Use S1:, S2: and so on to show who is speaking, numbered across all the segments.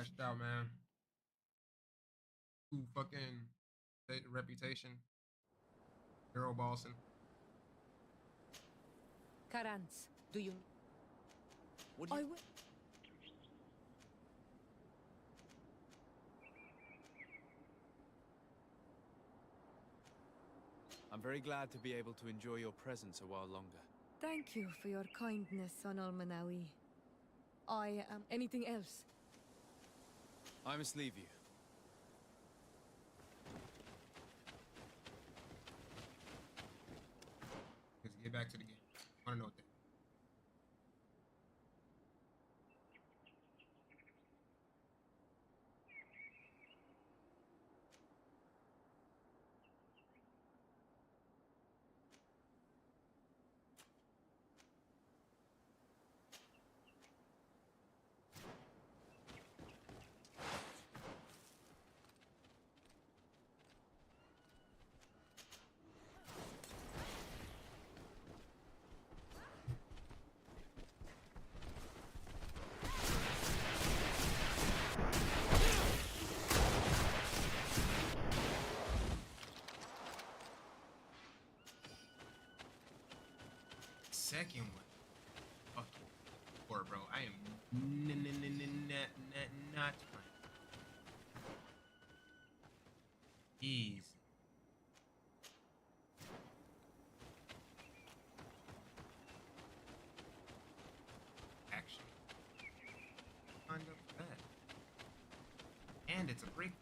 S1: crashed out, man. Who fucking reputation? Girl bossing.
S2: Karants, do you?
S3: What do you? I'm very glad to be able to enjoy your presence a while longer.
S2: Thank you for your kindness, Son Almanawi. I am anything else.
S3: I must leave you.
S1: Let's get back to the game. I wanna know what that. Second one. Fuck you. Poor bro. I am not playing. Easy. Action. Kind of bad. And it's a break.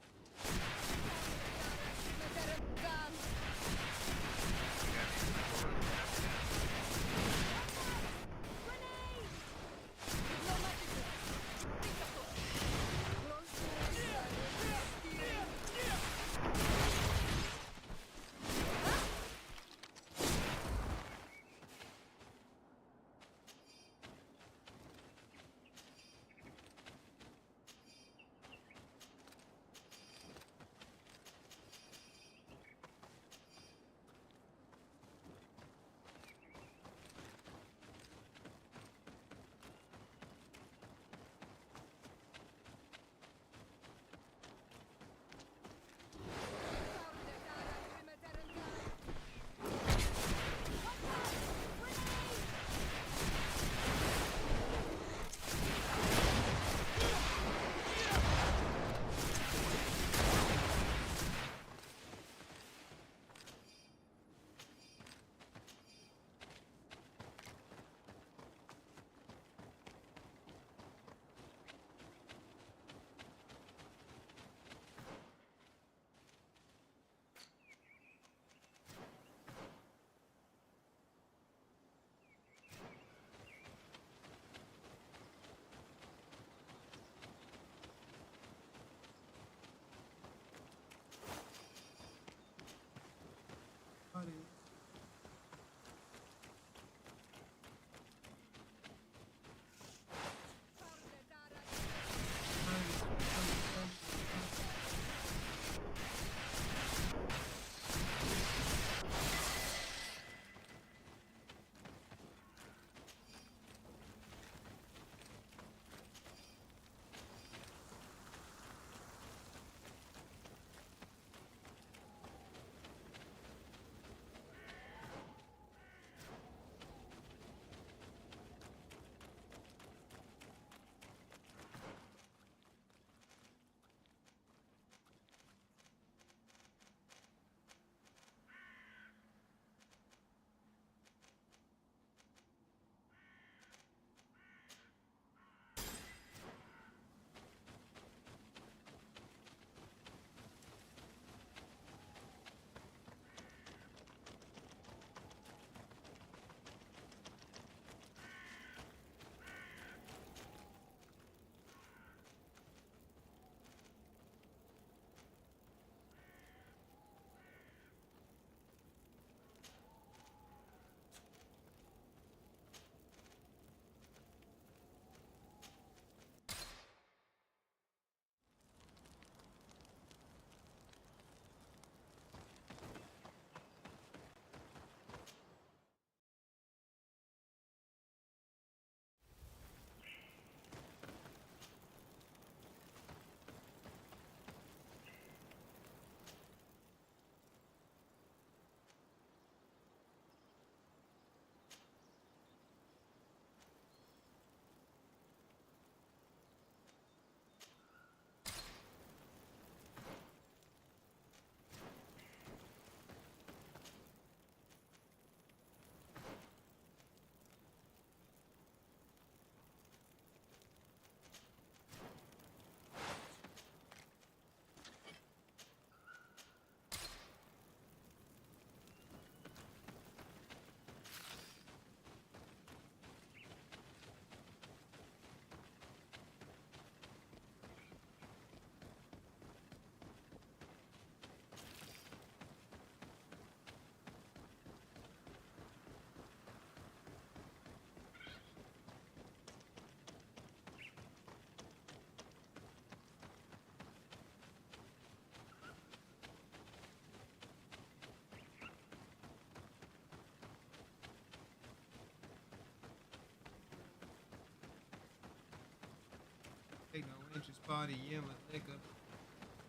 S1: interest party, yeah, my nigga.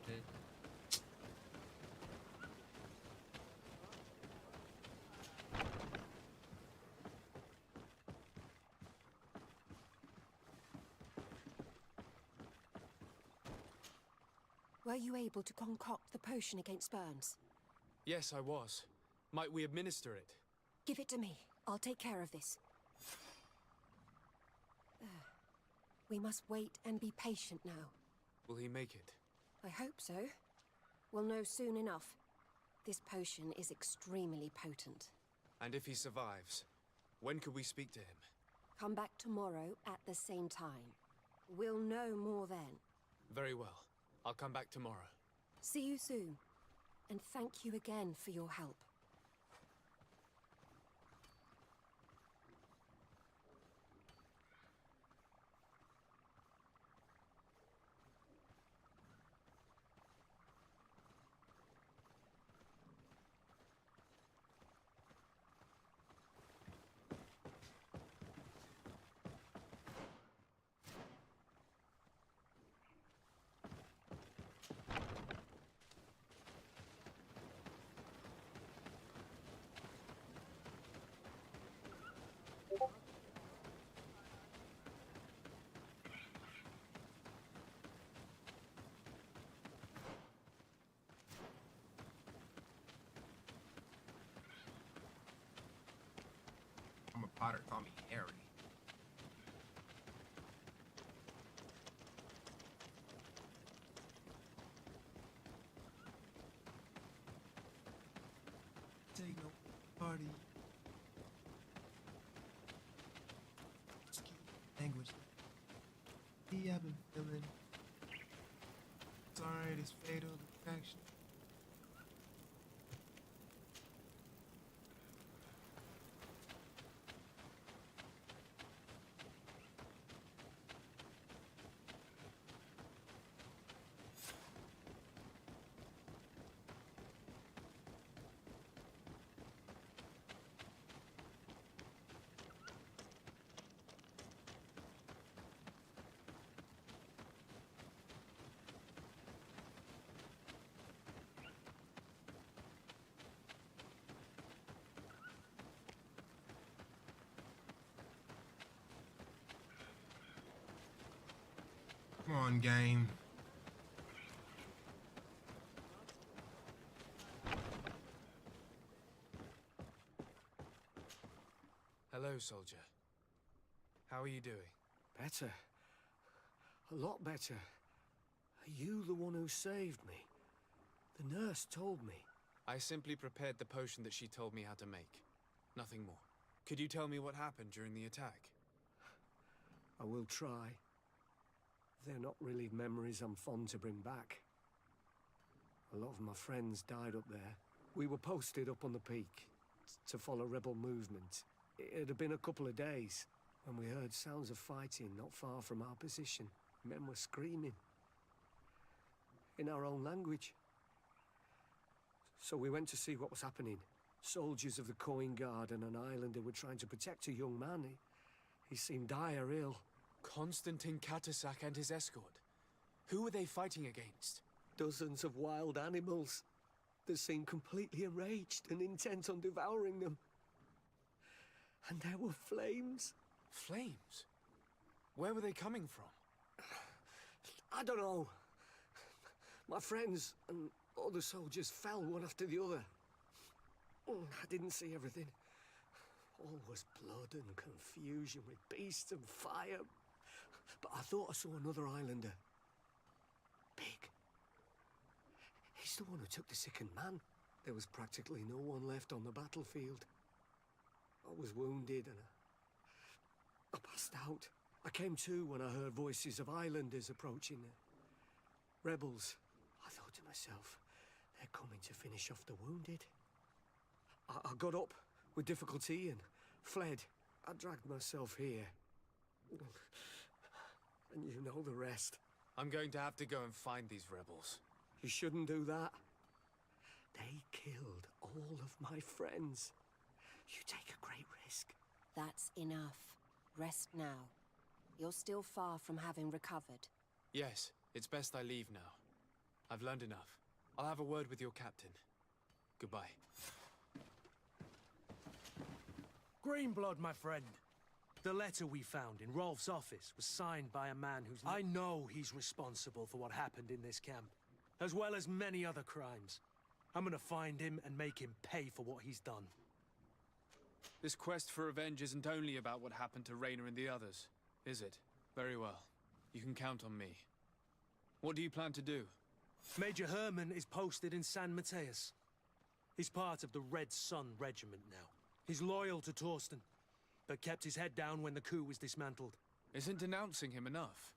S1: Yeah.
S4: Were you able to concoct the potion against burns?
S3: Yes, I was. Might we administer it?
S4: Give it to me. I'll take care of this. We must wait and be patient now.
S3: Will he make it?
S4: I hope so. We'll know soon enough. This potion is extremely potent.
S3: And if he survives, when could we speak to him?
S4: Come back tomorrow at the same time. We'll know more then.
S3: Very well. I'll come back tomorrow.
S4: See you soon. And thank you again for your help.
S1: I'm a Potter, call me Harry. Take no party. Excuse language. Yeah, I've been feeling. Sorry, this fatal attraction. Come on, game.
S3: Hello, soldier. How are you doing?
S5: Better. A lot better. Are you the one who saved me? The nurse told me.
S3: I simply prepared the potion that she told me how to make. Nothing more. Could you tell me what happened during the attack?
S5: I will try. They're not really memories I'm fond to bring back. A lot of my friends died up there. We were posted up on the peak to follow rebel movement. It had been a couple of days when we heard sounds of fighting not far from our position. Men were screaming in our own language. So we went to see what was happening. Soldiers of the Coin Guard and an islander were trying to protect a young man. He seemed dire ill.
S3: Constantine Katasak and his escort. Who were they fighting against?
S5: Dozens of wild animals that seemed completely enraged and intent on devouring them. And there were flames.
S3: Flames? Where were they coming from?
S5: I don't know. My friends and other soldiers fell one after the other. I didn't see everything. All was blood and confusion with beasts and fire. But I thought I saw another islander. Big. He's the one who took the sickened man. There was practically no one left on the battlefield. I was wounded and I passed out. I came to when I heard voices of islanders approaching. Rebels. I thought to myself, they're coming to finish off the wounded. I got up with difficulty and fled. I dragged myself here. And you know the rest.
S3: I'm going to have to go and find these rebels.
S5: You shouldn't do that. They killed all of my friends. You take a great risk.
S4: That's enough. Rest now. You're still far from having recovered.
S3: Yes, it's best I leave now. I've learned enough. I'll have a word with your captain. Goodbye.
S6: Greenblood, my friend. The letter we found in Rolf's office was signed by a man who's... I know he's responsible for what happened in this camp, as well as many other crimes. I'm gonna find him and make him pay for what he's done.
S3: This quest for revenge isn't only about what happened to Raynor and the others, is it? Very well. You can count on me. What do you plan to do?
S6: Major Herman is posted in San Mateus. He's part of the Red Sun Regiment now. He's loyal to Torsten, but kept his head down when the coup was dismantled.
S3: Isn't denouncing him enough?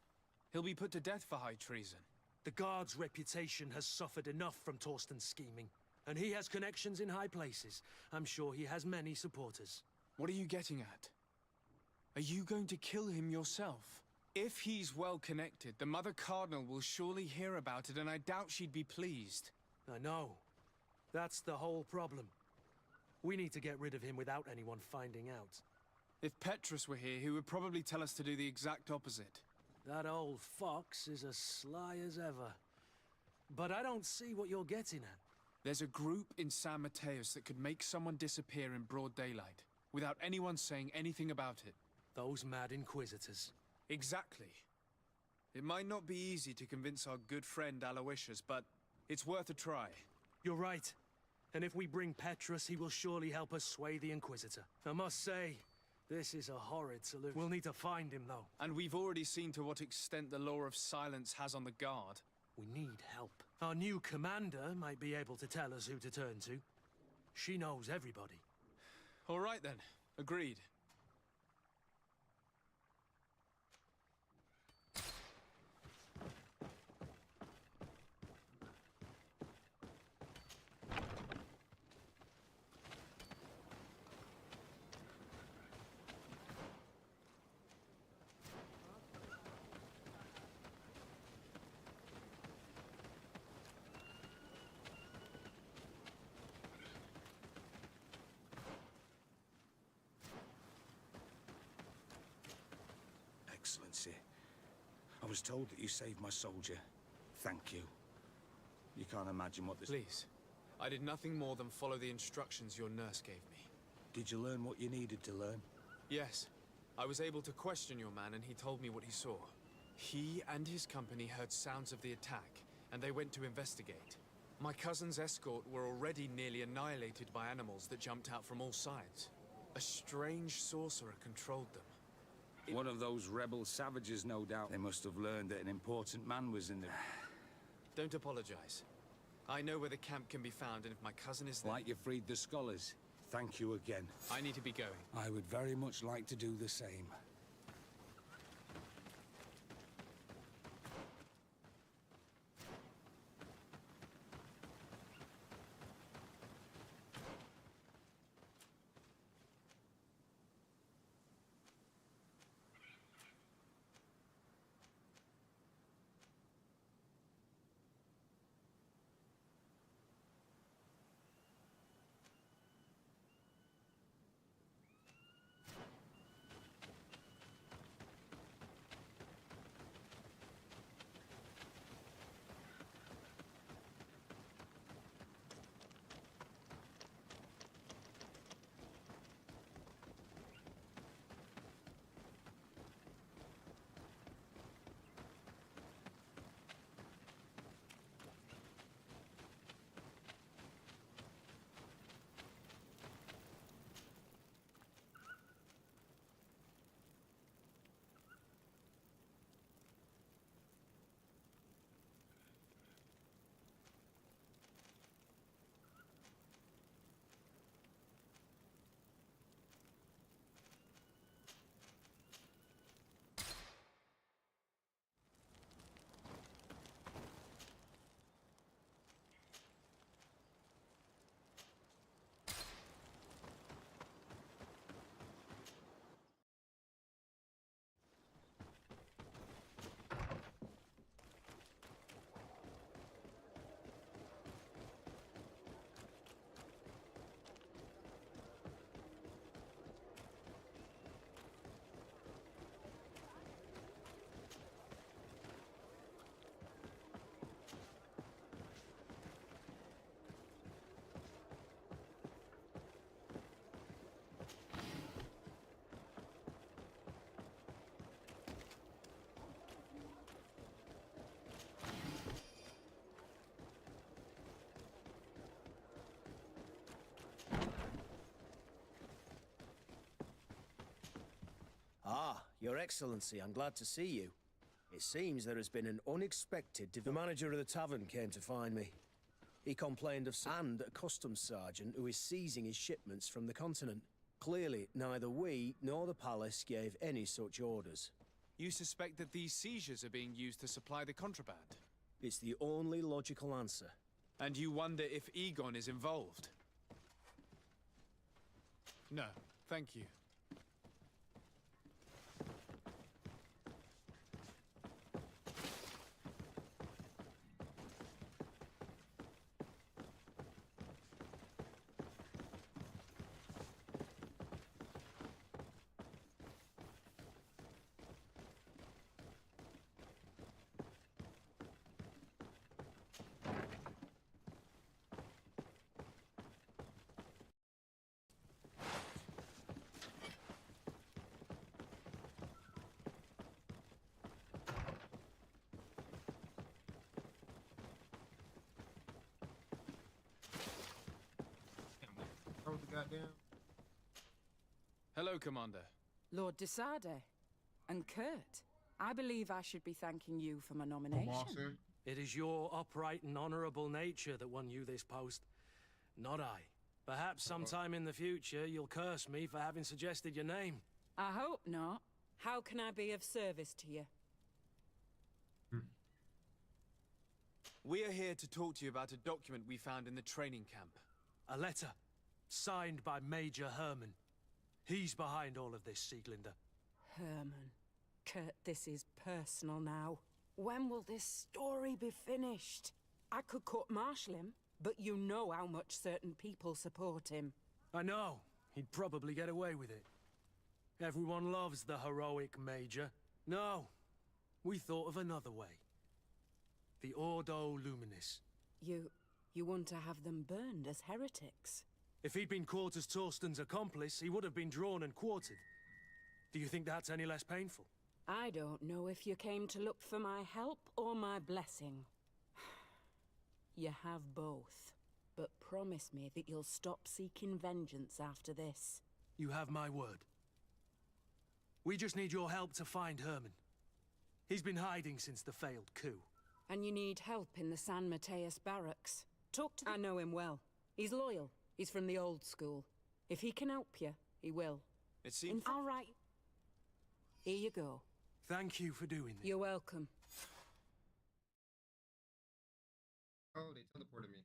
S3: He'll be put to death for high treason.
S6: The Guard's reputation has suffered enough from Torsten's scheming, and he has connections in high places. I'm sure he has many supporters.
S3: What are you getting at? Are you going to kill him yourself? If he's well connected, the Mother Cardinal will surely hear about it, and I doubt she'd be pleased.
S6: I know. That's the whole problem. We need to get rid of him without anyone finding out.
S3: If Petrus were here, he would probably tell us to do the exact opposite.
S6: That old fox is as sly as ever. But I don't see what you're getting at.
S3: There's a group in San Mateus that could make someone disappear in broad daylight, without anyone saying anything about it.
S6: Those mad Inquisitors.
S3: Exactly. It might not be easy to convince our good friend Aloysius, but it's worth a try.
S6: You're right. And if we bring Petrus, he will surely help us sway the Inquisitor. I must say, this is a horrid solution. We'll need to find him, though.
S3: And we've already seen to what extent the law of silence has on the Guard.
S6: We need help. Our new commander might be able to tell us who to turn to. She knows everybody.
S3: All right then. Agreed.
S7: Excellency, I was told that you saved my soldier. Thank you. You can't imagine what this...
S3: Please. I did nothing more than follow the instructions your nurse gave me.
S7: Did you learn what you needed to learn?
S3: Yes. I was able to question your man, and he told me what he saw. He and his company heard sounds of the attack, and they went to investigate. My cousin's escort were already nearly annihilated by animals that jumped out from all sides. A strange sorcerer controlled them.
S7: One of those rebel savages, no doubt. They must have learned that an important man was in the...
S3: Don't apologize. I know where the camp can be found, and if my cousin is there...
S7: Like you freed the scholars. Thank you again.
S3: I need to be going.
S7: I would very much like to do the same.
S8: Your Excellency, I'm glad to see you. It seems there has been an unexpected... The manager of the tavern came to find me. He complained of... and a customs sergeant who is seizing his shipments from the continent. Clearly, neither we nor the palace gave any such orders.
S3: You suspect that these seizures are being used to supply the contraband?
S8: It's the only logical answer.
S3: And you wonder if Egon is involved? No, thank you.
S1: Throw the goddamn.
S3: Hello, Commander.
S9: Lord de Sade. And Kurt. I believe I should be thanking you for my nomination.
S1: Officer.
S6: It is your upright and honorable nature that won you this post, not I. Perhaps sometime in the future you'll curse me for having suggested your name.
S9: I hope not. How can I be of service to you?
S3: We are here to talk to you about a document we found in the training camp.
S6: A letter, signed by Major Herman. He's behind all of this, Sieglinder.
S9: Herman. Kurt, this is personal now. When will this story be finished? I could court-martial him, but you know how much certain people support him.
S6: I know. He'd probably get away with it. Everyone loves the heroic Major. No, we thought of another way. The Ordo Luminis.
S9: You want to have them burned as heretics?
S6: If he'd been caught as Torsten's accomplice, he would have been drawn and quartered. Do you think that's any less painful?
S9: I don't know if you came to look for my help or my blessing. You have both. But promise me that you'll stop seeking vengeance after this.
S6: You have my word. We just need your help to find Herman. He's been hiding since the failed coup.
S9: And you need help in the San Mateus barracks. Talk to I know him well. He's loyal. He's from the old school. If he can help you, he will.
S3: It seems...
S9: All right. Here you go.
S6: Thank you for doing this.
S9: You're welcome.
S1: Oh, they teleported me.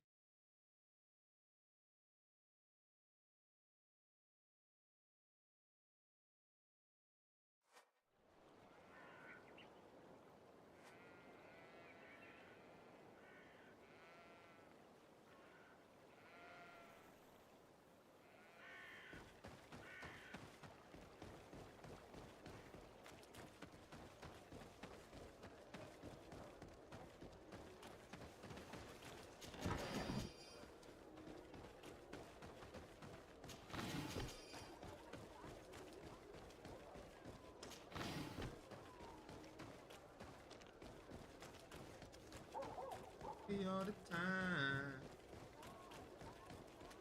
S1: All the time,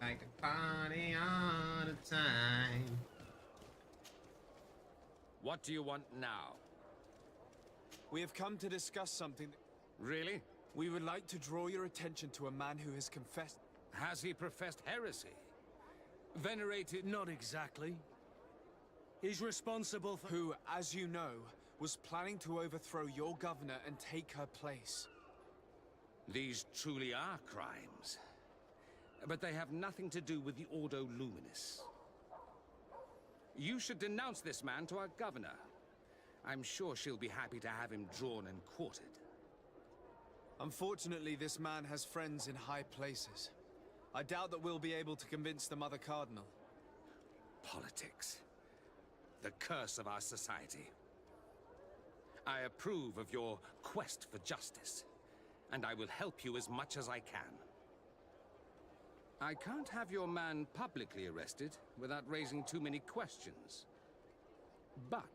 S1: like a party all the time.
S10: What do you want now?
S3: We have come to discuss something...
S10: Really?
S3: We would like to draw your attention to a man who has confessed...
S10: Has he professed heresy? Venerated...
S6: Not exactly. He's responsible for...
S3: Who, as you know, was planning to overthrow your governor and take her place.
S10: These truly are crimes. But they have nothing to do with the Ordo Luminis. You should denounce this man to our governor. I'm sure she'll be happy to have him drawn and quartered.
S3: Unfortunately, this man has friends in high places. I doubt that we'll be able to convince the Mother Cardinal.
S10: Politics. The curse of our society. I approve of your quest for justice, and I will help you as much as I can. I can't have your man publicly arrested without raising too many questions. But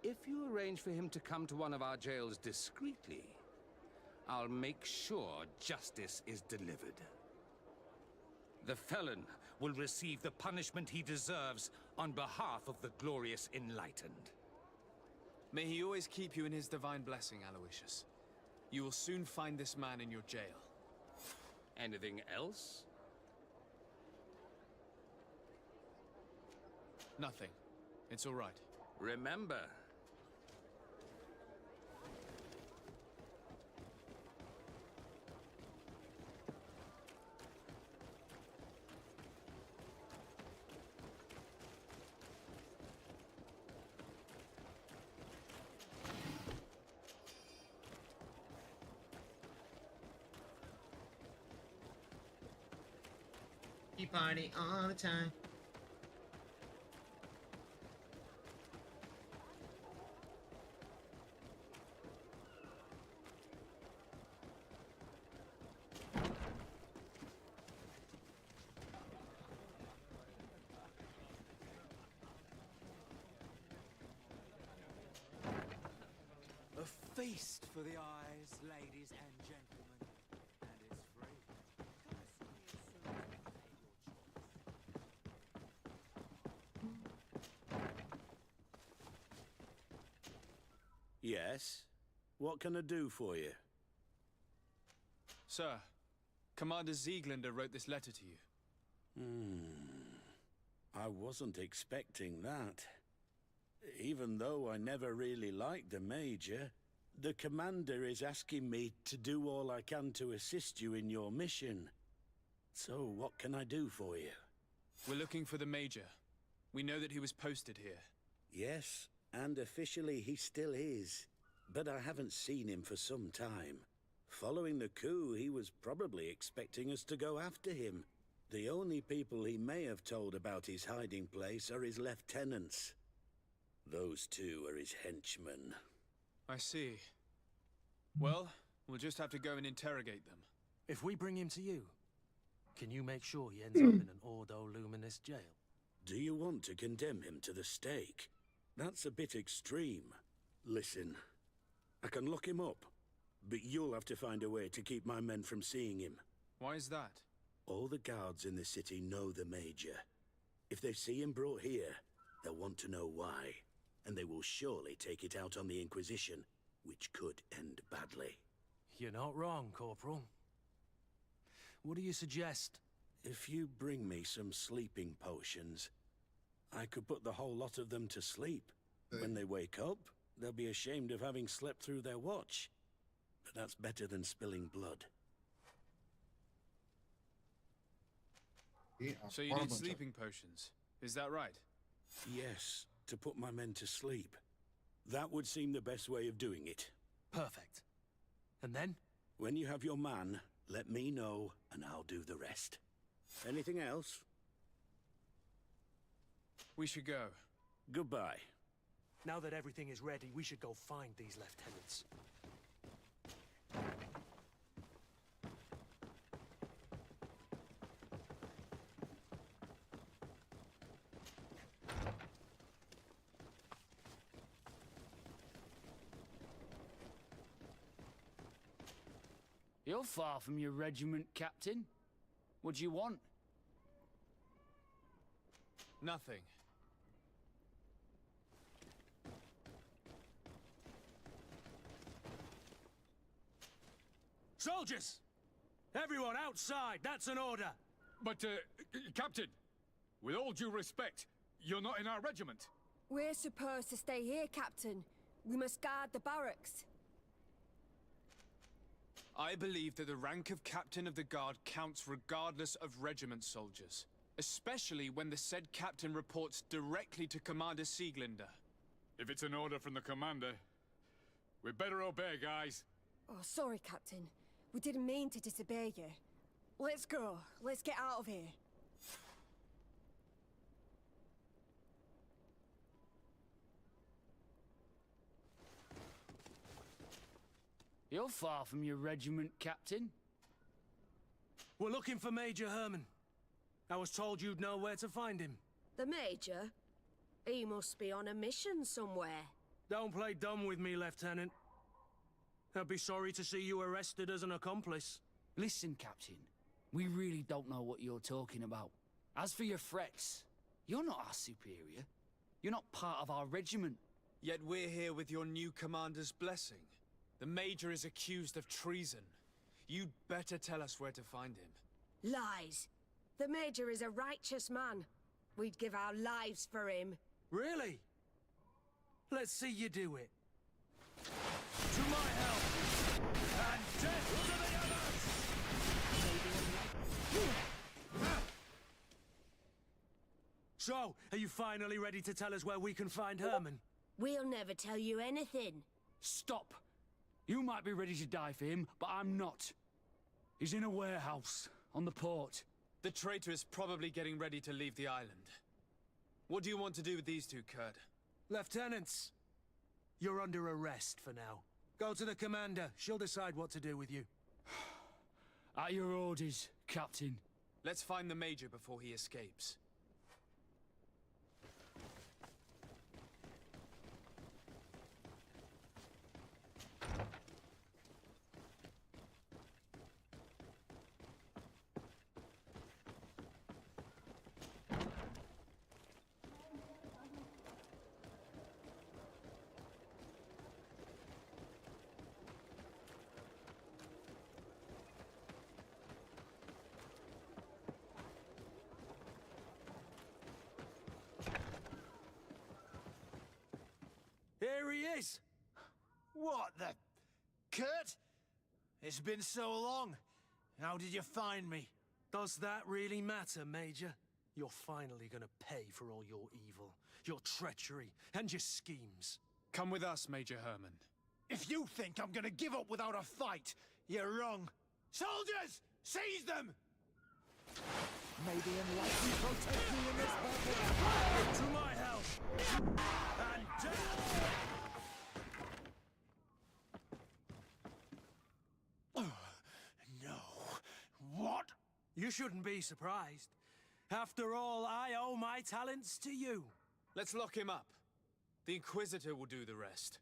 S10: if you arrange for him to come to one of our jails discreetly, I'll make sure justice is delivered. The felon will receive the punishment he deserves on behalf of the glorious Enlightened.
S3: May he always keep you in his divine blessing, Aloysius. You will soon find this man in your jail.
S10: Anything else?
S3: Nothing. It's all right.
S10: Remember,
S1: You party all the time.
S11: A feast for the eyes, ladies and gentlemen, and it's free. Come see me as soon as you pay your choice.
S8: Yes? What can I do for you?
S3: Sir, Commander Sieglander wrote this letter to you.
S8: I wasn't expecting that. Even though I never really liked the Major, the Commander is asking me to do all I can to assist you in your mission. So, what can I do for you?
S3: We're looking for the Major. We know that he was posted here.
S8: Yes, and officially he still is. But I haven't seen him for some time. Following the coup, he was probably expecting us to go after him. The only people he may have told about his hiding place are his lieutenants. Those two are his henchmen.
S3: I see. Well, we'll just have to go and interrogate them.
S6: If we bring him to you, can you make sure he ends up in an Ordo Luminous jail?
S8: Do you want to condemn him to the stake? That's a bit extreme. Listen, I can lock him up, but you'll have to find a way to keep my men from seeing him.
S3: Why is that?
S8: All the guards in the city know the Major. If they see him brought here, they'll want to know why. And they will surely take it out on the Inquisition, which could end badly.
S6: You're not wrong, Corporal. What do you suggest?
S8: If you bring me some sleeping potions, I could put the whole lot of them to sleep. When they wake up, they'll be ashamed of having slept through their watch. But that's better than spilling blood.
S3: So you need sleeping potions, is that right?
S8: Yes, to put my men to sleep. That would seem the best way of doing it.
S6: Perfect. And then?
S8: When you have your man, let me know, and I'll do the rest. Anything else?
S3: We should go.
S8: Goodbye.
S6: Now that everything is ready, we should go find these lieutenants.
S11: You're far from your regiment, Captain. What do you want?
S3: Nothing.
S6: Soldiers! Everyone outside! That's an order!
S12: But, Captain, with all due respect, you're not in our regiment.
S4: We're supposed to stay here, Captain. We must guard the barracks.
S3: I believe that the rank of Captain of the Guard counts regardless of regiment soldiers. Especially when the said captain reports directly to Commander Sieglander.
S12: If it's an order from the commander, we better obey, guys.
S4: Oh, sorry, Captain. We didn't mean to disobey you. Let's go. Let's get out of here.
S11: You're far from your regiment, Captain.
S6: We're looking for Major Herman. I was told you'd know where to find him.
S4: The Major? He must be on a mission somewhere.
S6: Don't play dumb with me, Lieutenant. I'd be sorry to see you arrested as an accomplice.
S11: Listen, Captain. We really don't know what you're talking about. As for your threats, you're not our superior. You're not part of our regiment.
S3: Yet we're here with your new commander's blessing. The Major is accused of treason. You'd better tell us where to find him.
S4: Lies. The Major is a righteous man. We'd give our lives for him.
S6: Really? Let's see you do it. To my help! And death to the others! So, are you finally ready to tell us where we can find Herman?
S4: We'll never tell you anything.
S13: Stop! You might be ready to die for him, but I'm not. He's in a warehouse, on the port.
S3: The traitor is probably getting ready to leave the island. What do you want to do with these two, Kurt?
S6: Lieutenants, you're under arrest for now. Go to the commander. She'll decide what to do with you.
S13: At your orders, Captain.
S3: Let's find the Major before he escapes.
S6: Here he is!
S11: What the... Kurt? It's been so long. How did you find me?
S6: Does that really matter, Major? You're finally gonna pay for all your evil, your treachery, and your schemes.
S3: Come with us, Major Herman.
S11: If you think I'm gonna give up without a fight, you're wrong. Soldiers! Seize them!
S6: May the enlightened protect me in this battle! To my help! And death!
S11: No. What?
S6: You shouldn't be surprised. After all, I owe my talents to you.
S3: Let's lock him up. The Inquisitor will do the rest.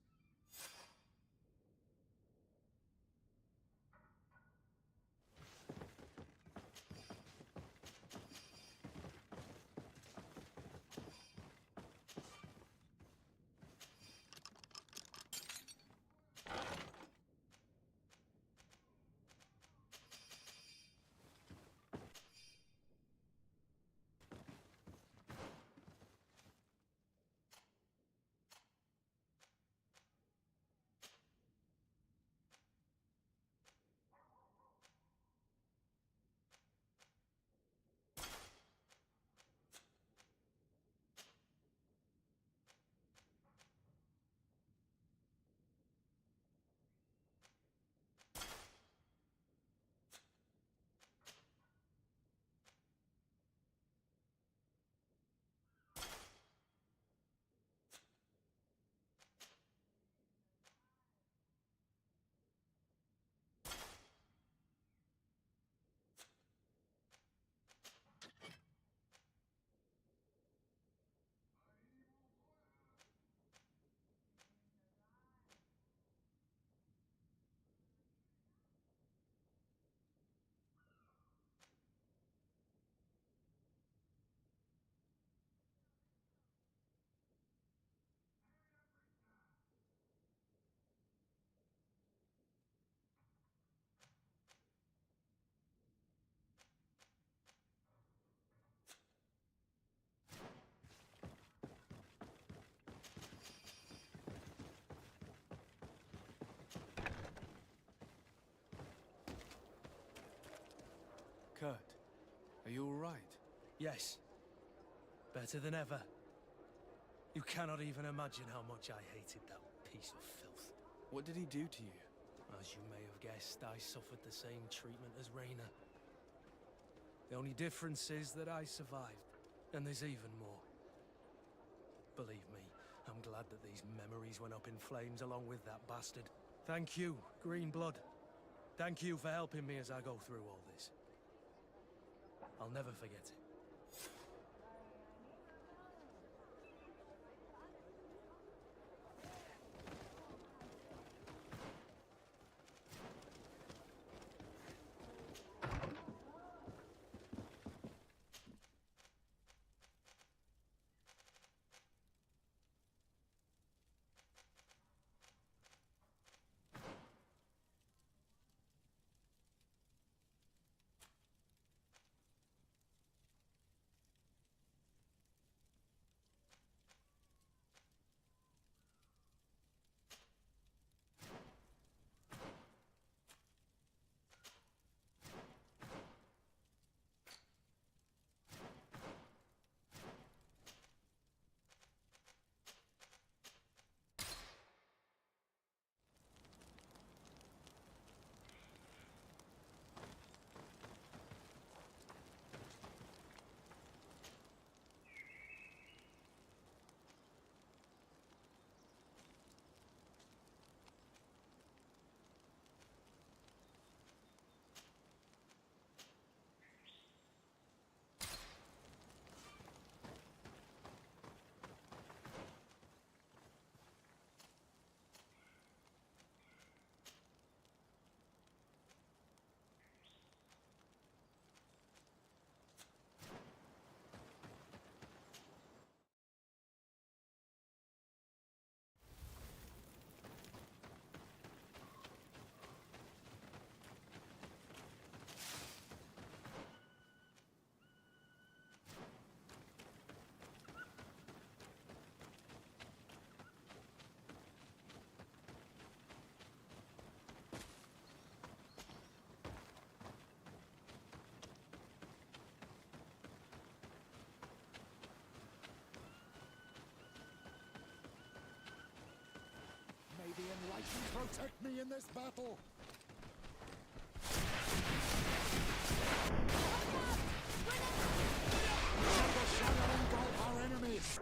S3: Kurt, are you all right?
S6: Yes. Better than ever. You cannot even imagine how much I hated that piece of filth.
S3: What did he do to you?
S6: As you may have guessed, I suffered the same treatment as Rayna. The only difference is that I survived, and there's even more. Believe me, I'm glad that these memories went up in flames along with that bastard. Thank you, Green Blood. Thank you for helping me as I go through all this. I'll never forget it.
S14: Protect me in this battle! Shadow engulf our enemies!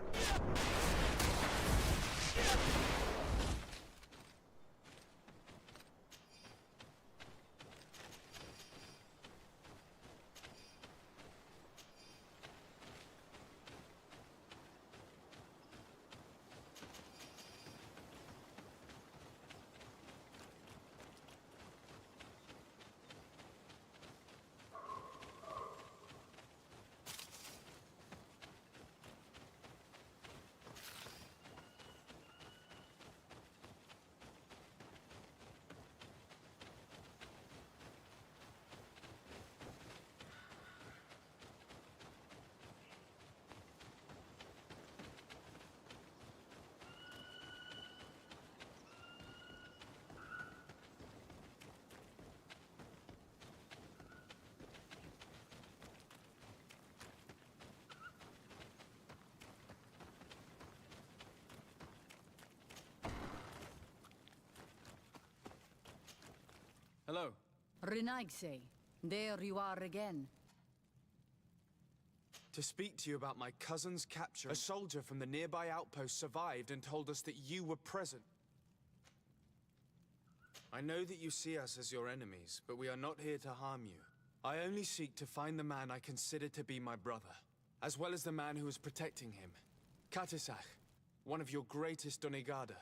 S3: Hello.
S15: Renaigse, there you are again.
S3: To speak to you about my cousin's capture. A soldier from the nearby outpost survived and told us that you were present. I know that you see us as your enemies, but we are not here to harm you. I only seek to find the man I consider to be my brother, as well as the man who is protecting him. Katisach, one of your greatest Donegada.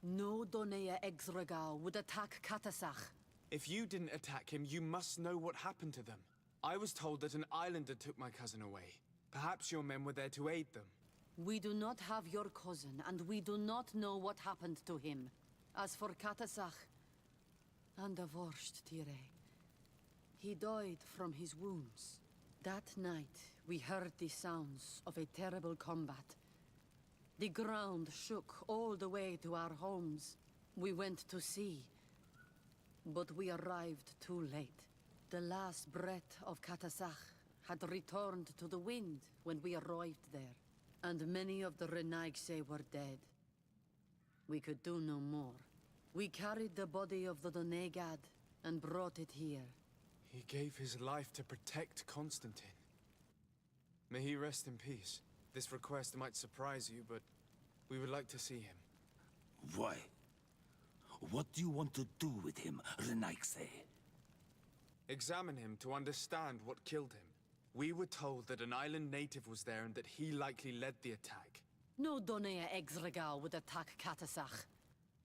S15: No Donea Exregal would attack Katasach.
S3: If you didn't attack him, you must know what happened to them. I was told that an islander took my cousin away. Perhaps your men were there to aid them.
S15: We do not have your cousin, and we do not know what happened to him. As for Katasach, and the worst, Teer, he died from his wounds. That night, we heard the sounds of a terrible combat. The ground shook all the way to our homes. We went to see, but we arrived too late. The last breath of Katasach had returned to the wind when we arrived there, and many of the Renaigse were dead. We could do no more. We carried the body of the Donegad and brought it here.
S3: He gave his life to protect Constantine. May he rest in peace. This request might surprise you, but we would like to see him.
S7: Why? What do you want to do with him, Renaigse?
S3: Examine him to understand what killed him. We were told that an island native was there and that he likely led the attack.
S15: No Donea Exregal would attack Katasach.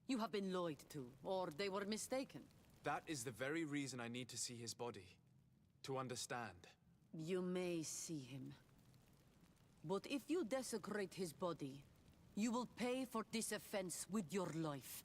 S15: You have been lied to, or they were mistaken.
S3: That is the very reason I need to see his body. To understand.
S15: You may see him. But if you desecrate his body, you will pay for this offense with your life.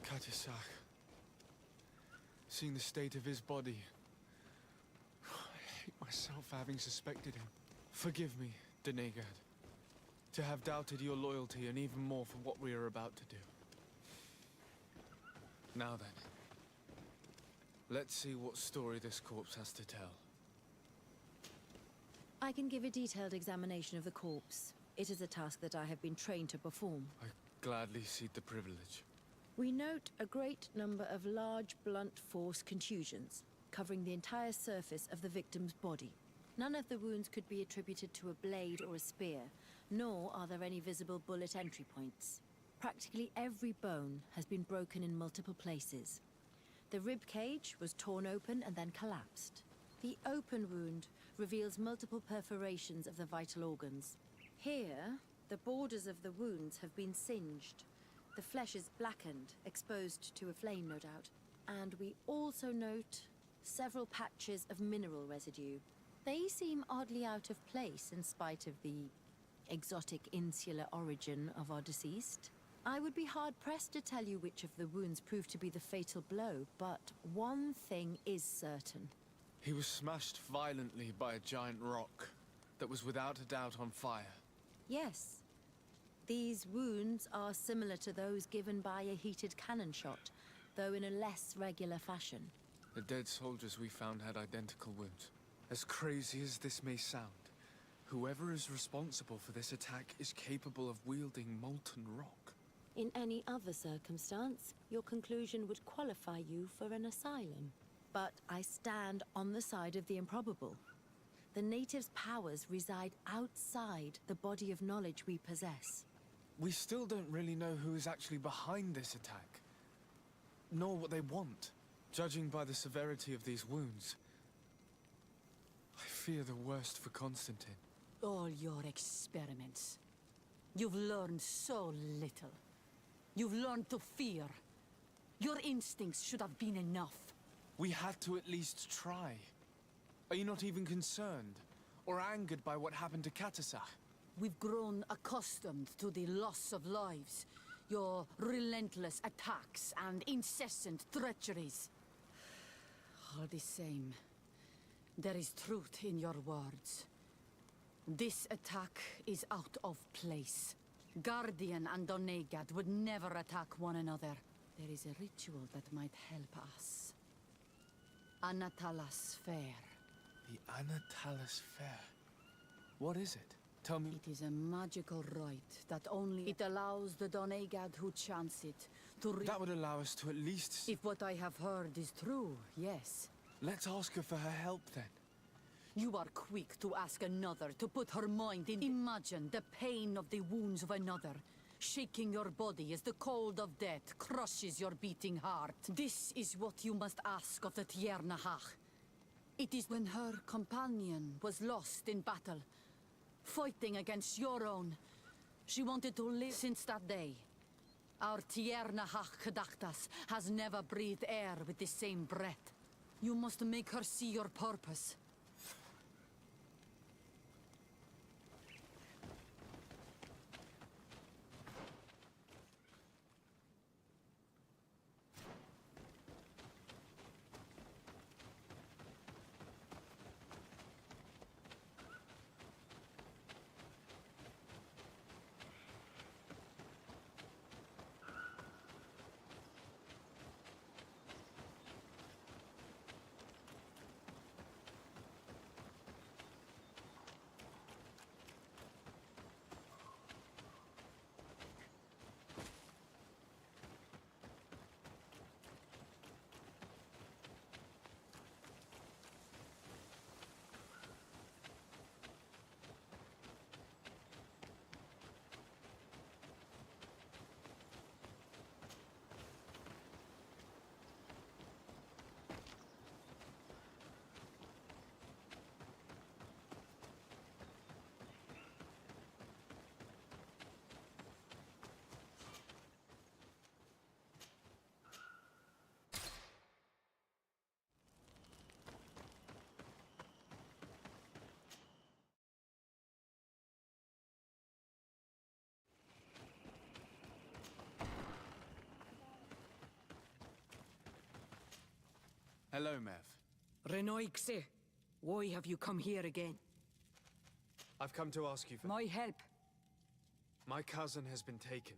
S3: Katisach. Seeing the state of his body. I hate myself for having suspected him. Forgive me, Donegad. To have doubted your loyalty and even more for what we are about to do. Now then. Let's see what story this corpse has to tell.
S16: I can give a detailed examination of the corpse. It is a task that I have been trained to perform.
S3: I gladly cede the privilege.
S16: We note a great number of large, blunt force contusions, covering the entire surface of the victim's body. None of the wounds could be attributed to a blade or a spear, nor are there any visible bullet entry points. Practically every bone has been broken in multiple places. The rib cage was torn open and then collapsed. The open wound reveals multiple perforations of the vital organs. Here, the borders of the wounds have been singed. The flesh is blackened, exposed to a flame, no doubt. And we also note several patches of mineral residue. They seem oddly out of place in spite of the exotic insular origin of our deceased. I would be hard-pressed to tell you which of the wounds proved to be the fatal blow, but one thing is certain.
S3: He was smashed violently by a giant rock that was without a doubt on fire.
S16: Yes. These wounds are similar to those given by a heated cannon shot, though in a less regular fashion.
S3: The dead soldiers we found had identical wounds. As crazy as this may sound, whoever is responsible for this attack is capable of wielding molten rock.
S16: In any other circumstance, your conclusion would qualify you for an asylum. But I stand on the side of the improbable. The natives' powers reside outside the body of knowledge we possess.
S3: We still don't really know who is actually behind this attack, nor what they want. Judging by the severity of these wounds, I fear the worst for Constantine.
S15: All your experiments. You've learned so little. You've learned to fear. Your instincts should have been enough.
S3: We had to at least try. Are you not even concerned or angered by what happened to Katasach?
S15: We've grown accustomed to the loss of lives, your relentless attacks and incessant treacheries. All the same, there is truth in your words. This attack is out of place. Guardian and Donegad would never attack one another. There is a ritual that might help us. Anatalas Fair.
S3: The Anatalas Fair? What is it? Tell me.
S15: It is a magical rite that only it allows the Donegad who chants it to
S3: That would allow us to at least...
S15: If what I have heard is true, yes.
S3: Let's ask her for her help, then.
S15: You are quick to ask another to put her mind in... Imagine the pain of the wounds of another, shaking your body as the cold of death crushes your beating heart. This is what you must ask of the Teer Fradee. It is when her companion was lost in battle, fighting against your own. She wanted to live since that day. Our Teer Fradee Kadachtas has never breathed air with the same breath. You must make her see your purpose.
S3: Hello, Mev.
S9: Renoixe, why have you come here again?
S3: I've come to ask you for...
S9: My help.
S3: My cousin has been taken.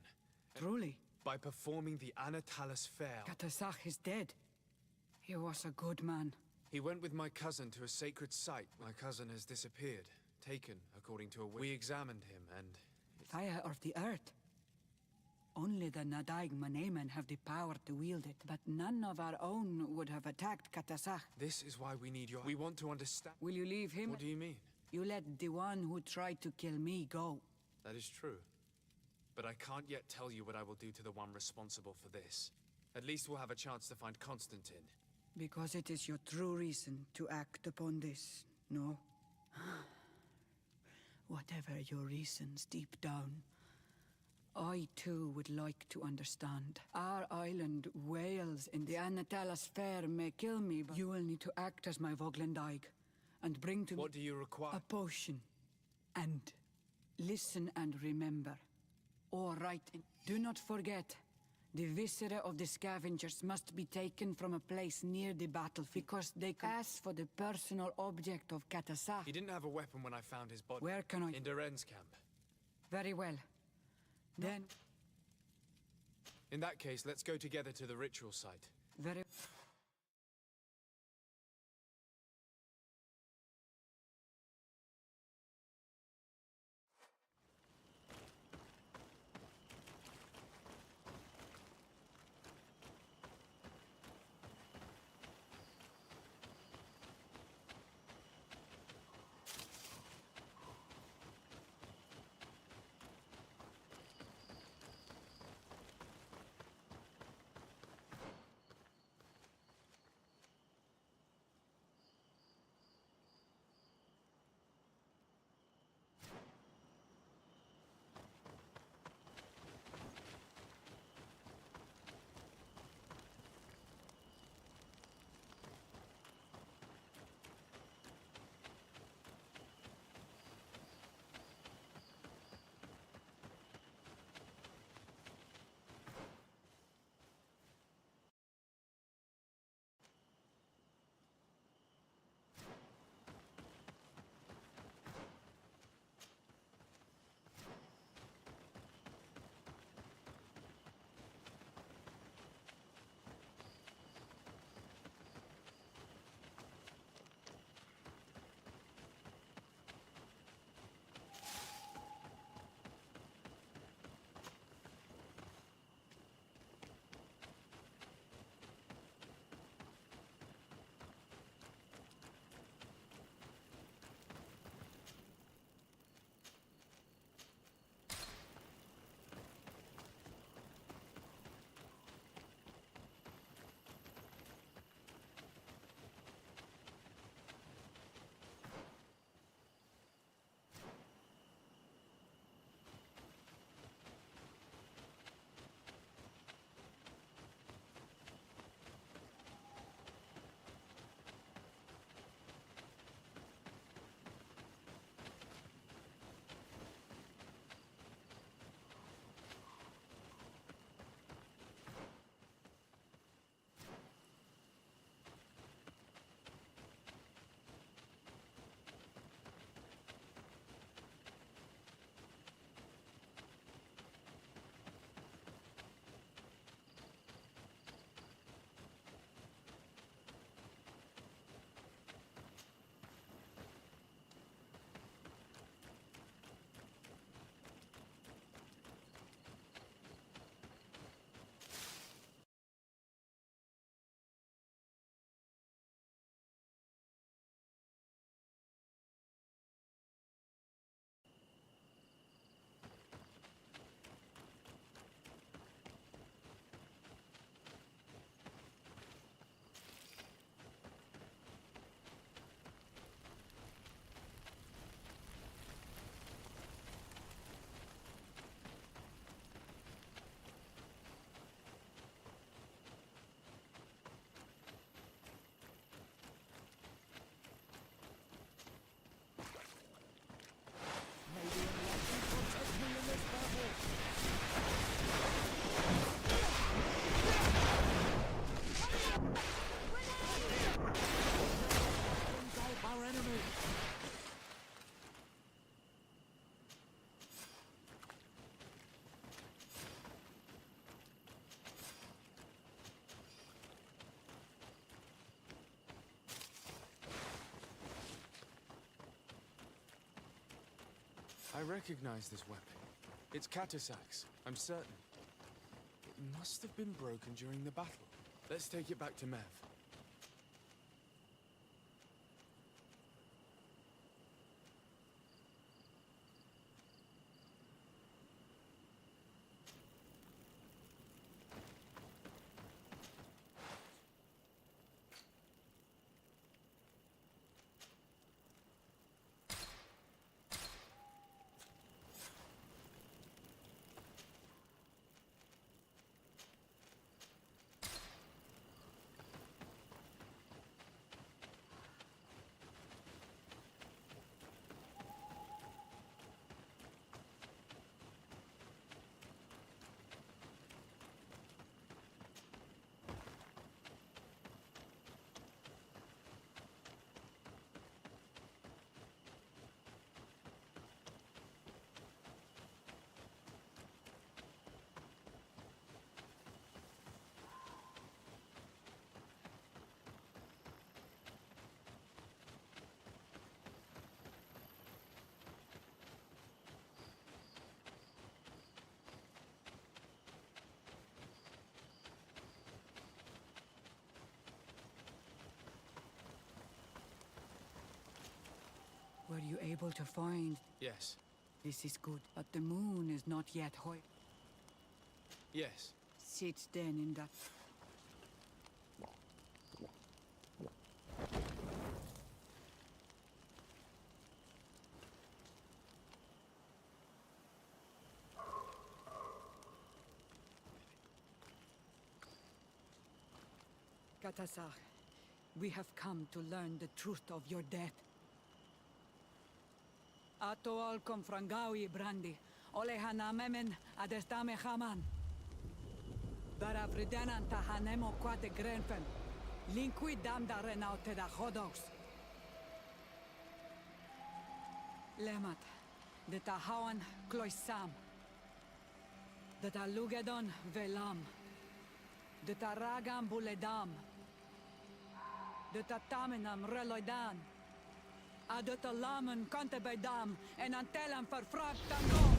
S9: Truly?
S3: By performing the Anatalas Fair.
S9: Katasach is dead. He was a good man.
S3: He went with my cousin to a sacred site. My cousin has disappeared. Taken, according to a... We examined him, and...
S9: Fire of the earth. Only the Nadaig Manemen have the power to wield it, but none of our own would have attacked Katasach.
S3: This is why we need your... We want to understand...
S9: Will you leave him?
S3: What do you mean?
S9: You let the one who tried to kill me go.
S3: That is true. But I can't yet tell you what I will do to the one responsible for this. At least we'll have a chance to find Constantine.
S9: Because it is your true reason to act upon this, no? Whatever your reasons deep down, I too would like to understand. Our island wails in the Anatalas Fair may kill me, but you will need to act as my Voglendaig and bring to me...
S3: What do you require?
S9: A potion. And listen and remember. Or write in... Do not forget, the viscera of the scavengers must be taken from a place near the battlefield, because they could ask for the personal object of Katasach.
S3: He didn't have a weapon when I found his body.
S9: Where can I...
S3: In Duren's camp.
S9: Very well. Then...
S3: In that case, let's go together to the ritual site.
S9: Very...
S3: I recognize this weapon. It's Katasach's, I'm certain. It must have been broken during the battle. Let's take it back to Mev.
S9: Were you able to find?
S3: Yes.
S9: This is good, but the moon is not yet
S3: Yes.
S9: Sit then in that. Katasar, we have come to learn the truth of your death. Ato al confrangawi brandi, ole hanamemen adestame haman. Bara fridenan tahanemo quate grenfem, linqui damda renaute da hodos. Lemat, de tahawan kloisam, de talugedon velam, de taragam buledam, de tatamenam reloidan, de talamen kantebedam en antelam verfragtangom.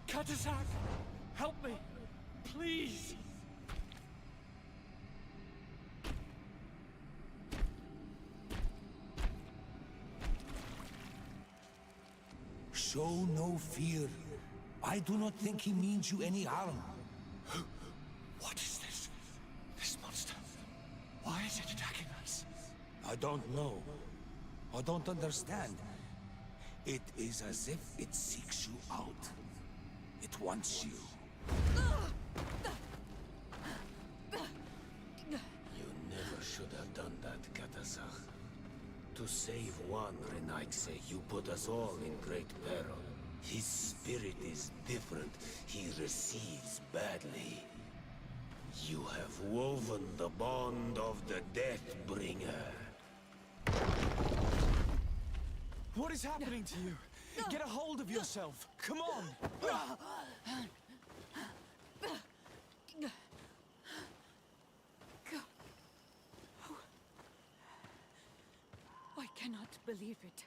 S13: Katasak! Help me! Please!
S7: Show no fear. I do not think he means you any harm.
S6: What is this? This monster? Why is it attacking us?
S7: I don't know. I don't understand. It is as if it seeks you out. It wants you.
S5: You never should have done that, Katasach. To save one Renaikse, you put us all in great peril. His spirit is different. He receives badly. You have woven the bond of the Deathbringer.
S6: What is happening to you? Get a hold of yourself. Come on.
S9: I cannot believe it.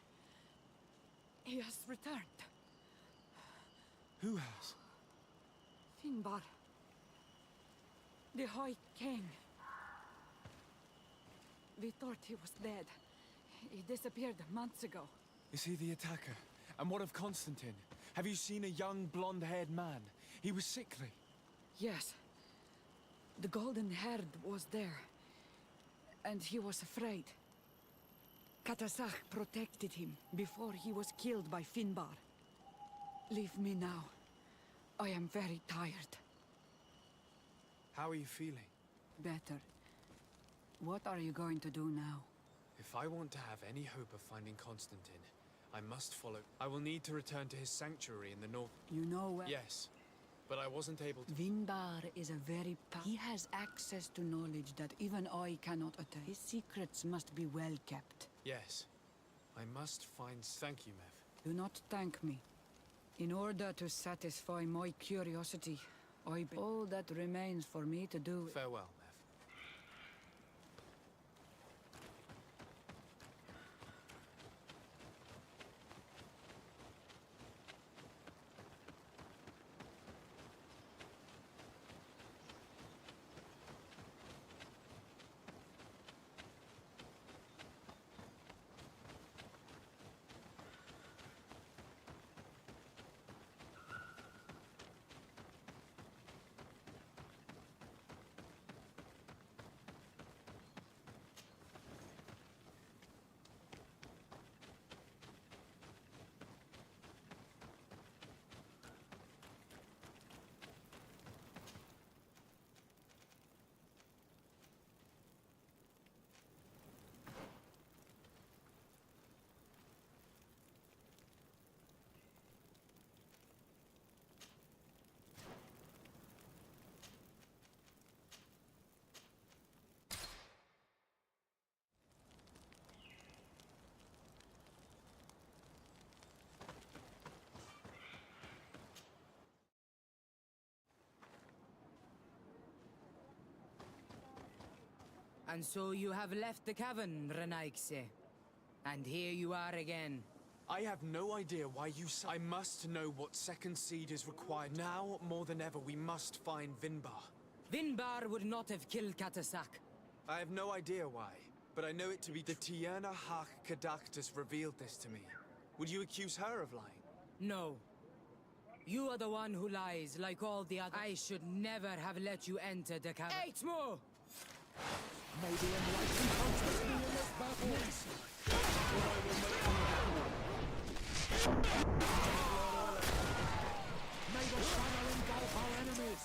S9: He has returned.
S6: Who has?
S9: Finbar. The High King. We thought he was dead. He disappeared months ago.
S6: Is he the attacker? And what of Constantine? Have you seen a young, blonde-haired man? He was sickly.
S9: Yes. The golden haired was there. And he was afraid. Katasach protected him before he was killed by Finbar. Leave me now. I am very tired.
S3: How are you feeling?
S9: Better. What are you going to do now?
S3: If I want to have any hope of finding Constantine, I must follow. I will need to return to his sanctuary in the north.
S9: You know where?
S3: Yes, but I wasn't able to.
S9: Vinbar is a very He has access to knowledge that even I cannot attain. His secrets must be well kept.
S3: Yes. I must find... Thank you, Mev.
S9: Do not thank me. In order to satisfy my curiosity, all that remains for me to do...
S3: Farewell, Mev.
S11: And so you have left the cavern, Renaikse. And here you are again.
S3: I have no idea why you... I must know what second seed is required. Now, more than ever, we must find Vinbar.
S17: Vinbar would not have killed Katasak.
S3: I have no idea why, but I know it to be the Tierna Hach Kadaktus revealed this to me. Would you accuse her of lying?
S17: No. You are the one who lies, like all the others. I should never have let you enter the cavern. 8 more!
S14: May the enlightened contest me in this battle! May the shadow engulf our enemies!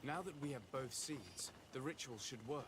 S3: Now that we have both seeds, the ritual should work.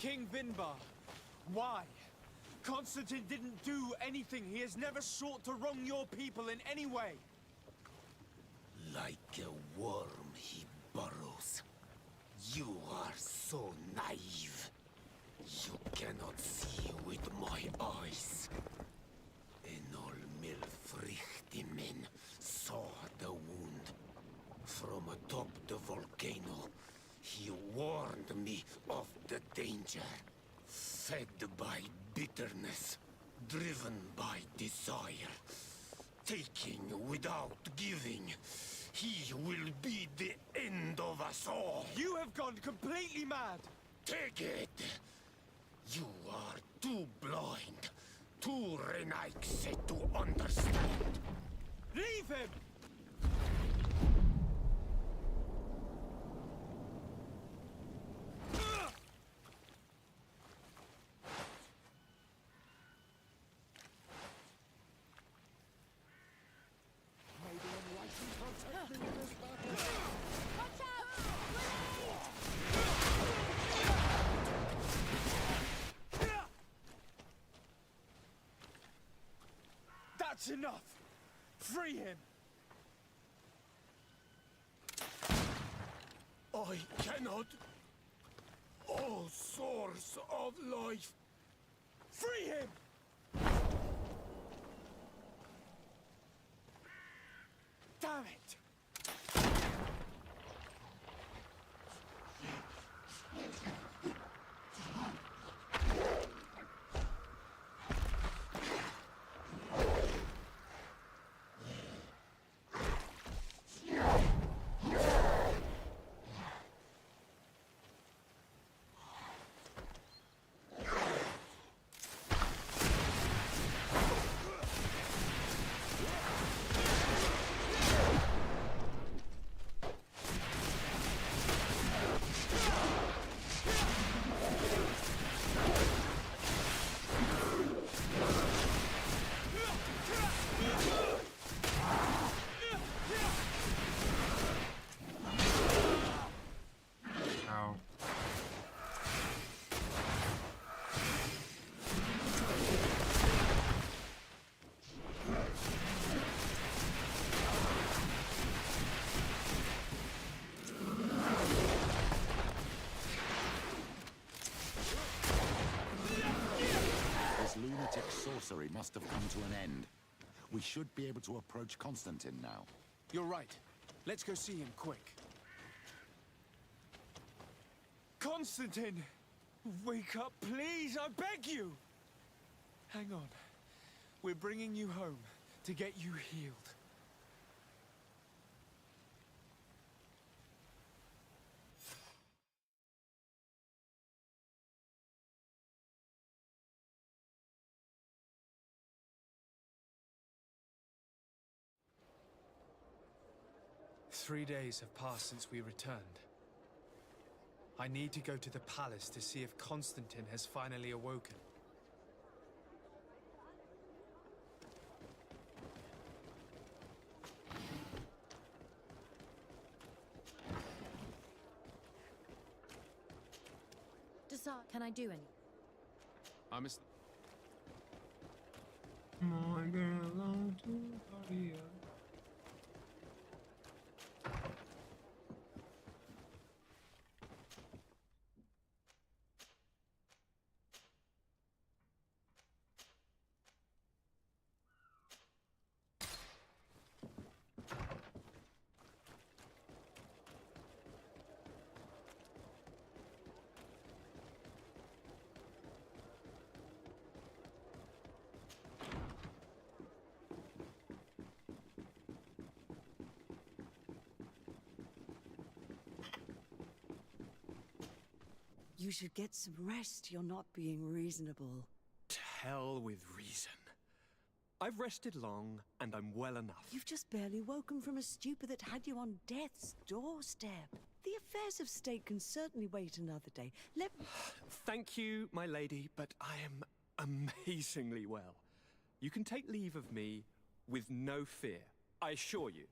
S3: King Vinbar. Why? Constantine didn't do anything. He has never sought to wrong your people in any way.
S7: Like a worm he burrows. You are so naive. You cannot see with my eyes. Enol Milfrichtimen saw the wound. From atop the volcano, he warned me of the danger. Fed by bitterness, driven by desire, taking without giving, he will be the end of us all.
S3: You have gone completely mad!
S7: Take it! You are too blind, too renaixed to understand.
S3: Leave him! That's enough! Free him!
S7: I cannot. O source of life!
S3: Free him! Damn it!
S18: Sorcery must have come to an end. We should be able to approach Constantine now.
S3: You're right. Let's go see him quick. Constantine! Wake up, please! I beg you! Hang on. We're bringing you home to get you healed. 3 days have passed since we returned. I need to go to the palace to see if Constantine has finally awoken.
S16: Can I do any?
S3: I must...
S1: My girl, long to party.
S19: You should get some rest. You're not being reasonable.
S5: To hell with reason. I've rested long, and I'm well enough.
S19: You've just barely woken from a stupor that had you on death's doorstep. The affairs of state can certainly wait another day.
S5: Thank you, my lady, but I am amazingly well. You can take leave of me with no fear, I assure you.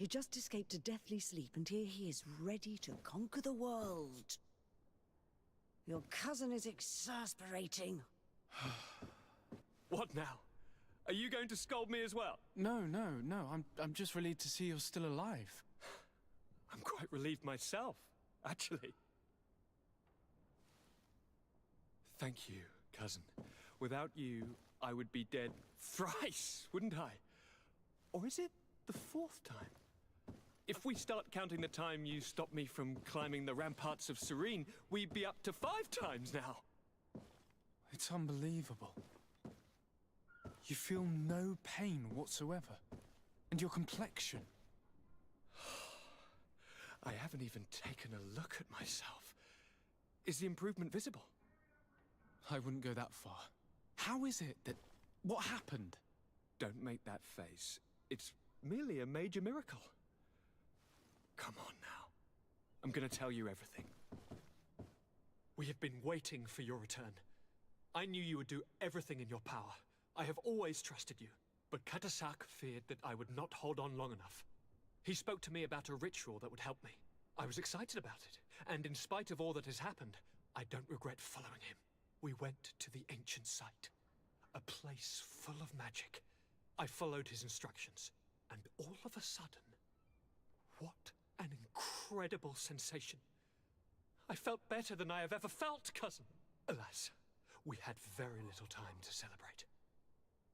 S19: He just escaped a deathly sleep, and here he is, ready to conquer the world. Your cousin is exasperating.
S20: What now? Are you going to scold me as well?
S6: No. I'm just relieved to see you're still alive.
S20: I'm quite relieved myself, actually. Thank you, cousin. Without you, I would be dead thrice, wouldn't I? Or is it the fourth time? If we start counting the time you stopped me from climbing the ramparts of Serene, we'd be up to 5 times now.
S6: It's unbelievable. You feel no pain whatsoever. And your complexion.
S20: I haven't even taken a look at myself. Is the improvement visible?
S6: I wouldn't go that far. How is it that... What happened?
S20: Don't make that face. It's merely a major miracle. Come on now. I'm gonna tell you everything. We have been waiting for your return. I knew you would do everything in your power. I have always trusted you. But Katasak feared that I would not hold on long enough. He spoke to me about a ritual that would help me. I was excited about it, and in spite of all that has happened, I don't regret following him. We went to the ancient site, a place full of magic. I followed his instructions, and all of a sudden, what an incredible sensation. I felt better than I have ever felt, cousin. Alas, we had very little time to celebrate.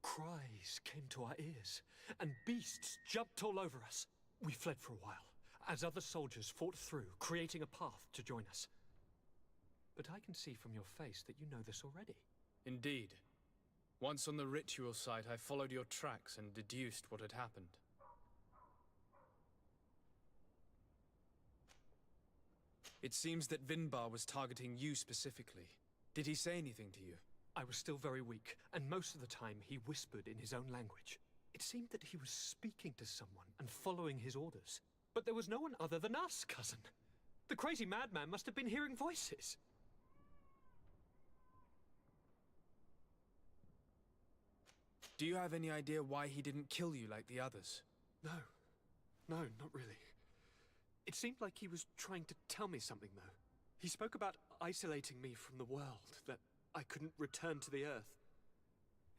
S20: Cries came to our ears, and beasts jumped all over us. We fled for a while, as other soldiers fought through, creating a path to join us. But I can see from your face that you know this already.
S3: Indeed. Once on the ritual site, I followed your tracks and deduced what had happened. It seems that Vinbar was targeting you specifically. Did he say anything to you?
S20: I was still very weak, and most of the time he whispered in his own language. It seemed that he was speaking to someone and following his orders. But there was no one other than us, cousin. The crazy madman must have been hearing voices.
S3: Do you have any idea why he didn't kill you like the others?
S20: No, not really. It seemed like he was trying to tell me something, though. He spoke about isolating me from the world, that I couldn't return to the Earth.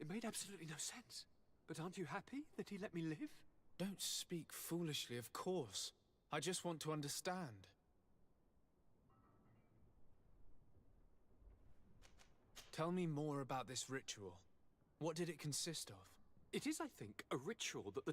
S20: It made absolutely no sense. But aren't you happy that he let me live?
S3: Don't speak foolishly, of course. I just want to understand. Tell me more about this ritual. What did it consist of?
S20: It is, I think, a ritual that the